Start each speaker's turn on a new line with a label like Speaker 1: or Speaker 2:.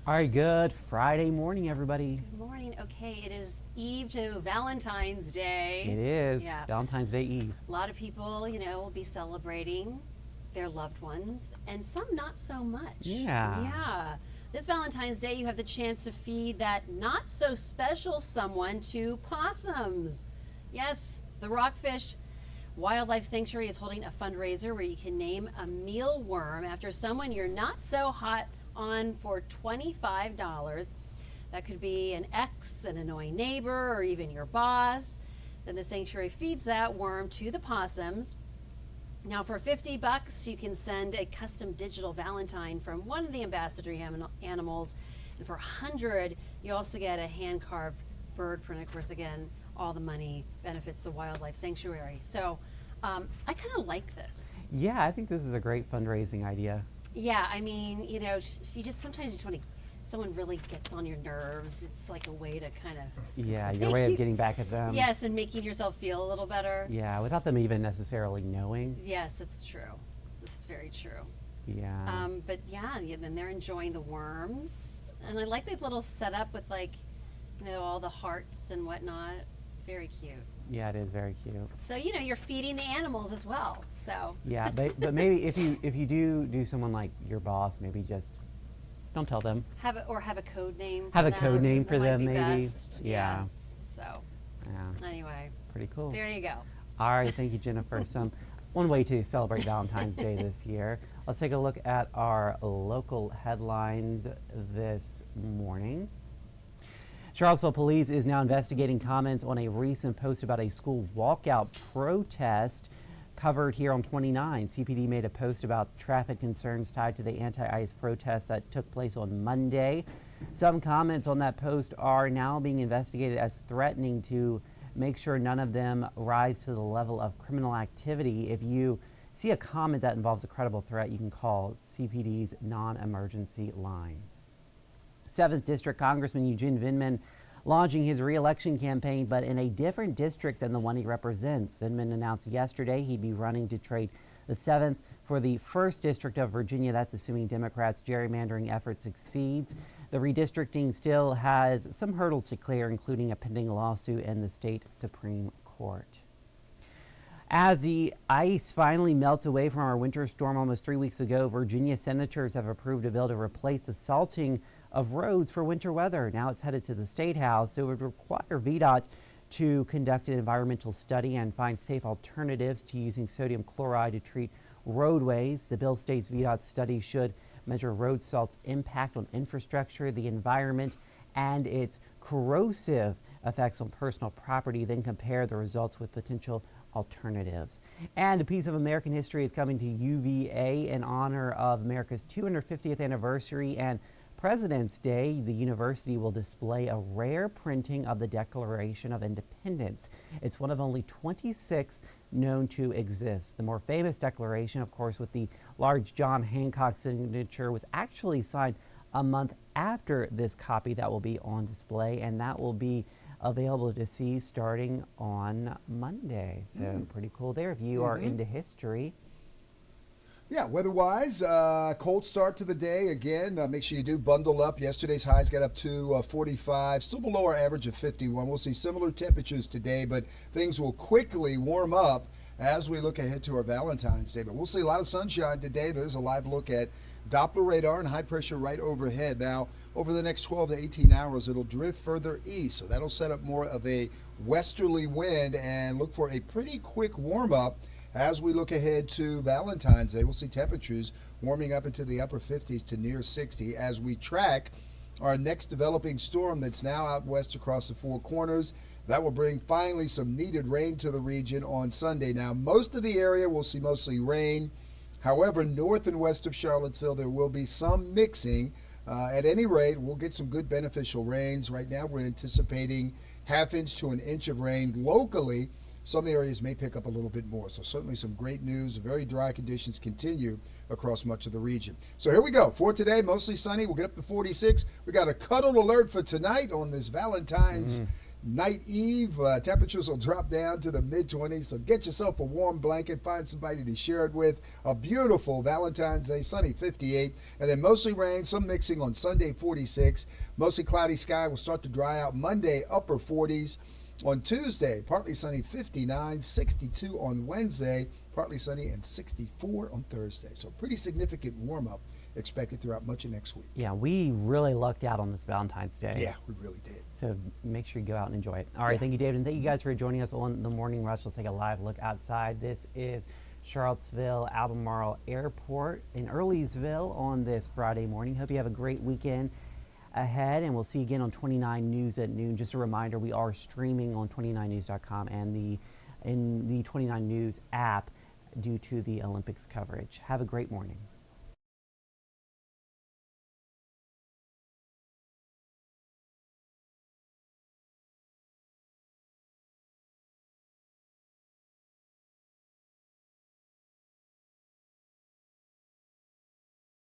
Speaker 1: All right, good Friday morning, everybody.
Speaker 2: Good morning. Okay, it is Eve to Valentine's Day.
Speaker 1: It is
Speaker 2: Yeah.
Speaker 1: Valentine's Day Eve.
Speaker 2: A lot of people, will be celebrating their loved ones, and some not so much.
Speaker 1: Yeah.
Speaker 2: Yeah. This Valentine's Day, you have the chance to feed that not so special someone to possums. Yes, the Rockfish Wildlife Sanctuary is holding a fundraiser where you can name a mealworm after someone you're not so hot on for $25. That could be an ex, an annoying neighbor, or even your boss. Then the sanctuary feeds that worm to the possums. Now for $50, you can send a custom digital Valentine from one of the ambassador animals. And for $100, you also get a hand-carved bird print. Of course, again, all the money benefits the wildlife sanctuary. So I kind of like this.
Speaker 1: Yeah, I think this is a great fundraising idea.
Speaker 2: Yeah, I mean, if you sometimes you just want to, someone really gets on your nerves. It's like a way to kind of.
Speaker 1: Yeah, your way of getting back at them.
Speaker 2: Yes, and making yourself feel a little better.
Speaker 1: Yeah, without them even necessarily knowing.
Speaker 2: Yes, that's true. This is very true.
Speaker 1: Yeah.
Speaker 2: But yeah, then they're enjoying the worms. And I like the little setup with all the hearts and whatnot. Very cute.
Speaker 1: Yeah, it is very cute.
Speaker 2: So, you're feeding the animals as well, so.
Speaker 1: Yeah, but maybe if you do someone like your boss, maybe just don't tell them.
Speaker 2: Have a code name.
Speaker 1: Have
Speaker 2: for
Speaker 1: a
Speaker 2: them.
Speaker 1: code name for
Speaker 2: That might
Speaker 1: them,
Speaker 2: be
Speaker 1: maybe.
Speaker 2: best.
Speaker 1: Yeah.
Speaker 2: Yes. So,
Speaker 1: Yeah,
Speaker 2: anyway,
Speaker 1: pretty cool.
Speaker 2: there you go.
Speaker 1: All right, thank you, Jennifer. One way to celebrate Valentine's Day this year. Let's take a look at our local headlines this morning. Charlottesville police is now investigating comments on a recent post about a school walkout protest covered here on 29. CPD made a post about traffic concerns tied to the anti-ICE protest that took place on Monday. Some comments on that post are now being investigated as threatening to make sure none of them rise to the level of criminal activity. If you see a comment that involves a credible threat, you can call CPD's non-emergency line. 7th District Congressman Eugene Vindman launching his re-election campaign, but in a different district than the one he represents. Vindman announced yesterday he'd be running to trade the 7th for the 1st District of Virginia. That's assuming Democrats' gerrymandering effort succeeds. The redistricting still has some hurdles to clear, including a pending lawsuit in the state Supreme Court. As the ice finally melts away from our winter storm almost 3 weeks ago, Virginia senators have approved a bill to replace the salting of roads for winter weather. Now it's headed to the State House. It would require VDOT to conduct an environmental study and find safe alternatives to using sodium chloride to treat roadways. The bill states VDOT's study should measure road salt's impact on infrastructure, the environment, and its corrosive effects on personal property, then compare the results with potential alternatives. And a piece of American history is coming to UVA in honor of America's 250th anniversary and President's Day. The university will display a rare printing of the Declaration of Independence. It's one of only 26 known to exist. The more famous declaration, of course, with the large John Hancock signature, was actually signed a month after this copy that will be on display, and that will be available to see starting on Monday. So pretty cool there if you are into history.
Speaker 3: Yeah, weather-wise, cold start to the day. Again, make sure you do bundle up. Yesterday's highs got up to 45, still below our average of 51. We'll see similar temperatures today, but things will quickly warm up as we look ahead to our Valentine's Day. But we'll see a lot of sunshine today. There's a live look at Doppler radar and high pressure right overhead. Now, over the next 12 to 18 hours, it'll drift further east, so that'll set up more of a westerly wind and look for a pretty quick warm-up. As we look ahead to Valentine's Day, we'll see temperatures warming up into the upper 50s to near 60 as we track our next developing storm that's now out west across the Four Corners. That will bring finally some needed rain to the region on Sunday. Now, most of the area will see mostly rain. However, north and west of Charlottesville, there will be some mixing. At any rate, we'll get some good beneficial rains. Right now, we're anticipating ½ inch to 1 inch of rain locally. Some areas may pick up a little bit more. So certainly some great news. Very dry conditions continue across much of the region. So here we go. For today, mostly sunny. We'll get up to 46. We got a cuddle alert for tonight on this Valentine's night eve. Temperatures will drop down to the mid-20s, so get yourself a warm blanket, find somebody to share it with. A beautiful Valentine's Day, sunny 58, and then mostly rain, some mixing on Sunday 46. Mostly cloudy sky will start to dry out Monday, upper 40s. On Tuesday, partly sunny 59, 62 on Wednesday, partly sunny and 64 on Thursday. So pretty significant warm-up expected throughout much of next week.
Speaker 1: Yeah, we really lucked out on this Valentine's Day.
Speaker 3: Yeah, we really did.
Speaker 1: So make sure you go out and enjoy it. All right,
Speaker 3: Yeah.
Speaker 1: thank you, David, and thank you guys for joining us on the Morning Rush. Let's take a live look outside. This is Charlottesville Albemarle Airport in Earlysville on this Friday morning. Hope you have a great weekend ahead, and we'll see you again on 29 News at noon. Just a reminder, we are streaming on 29news.com and in the 29 News app due to the Olympics coverage. Have a great morning.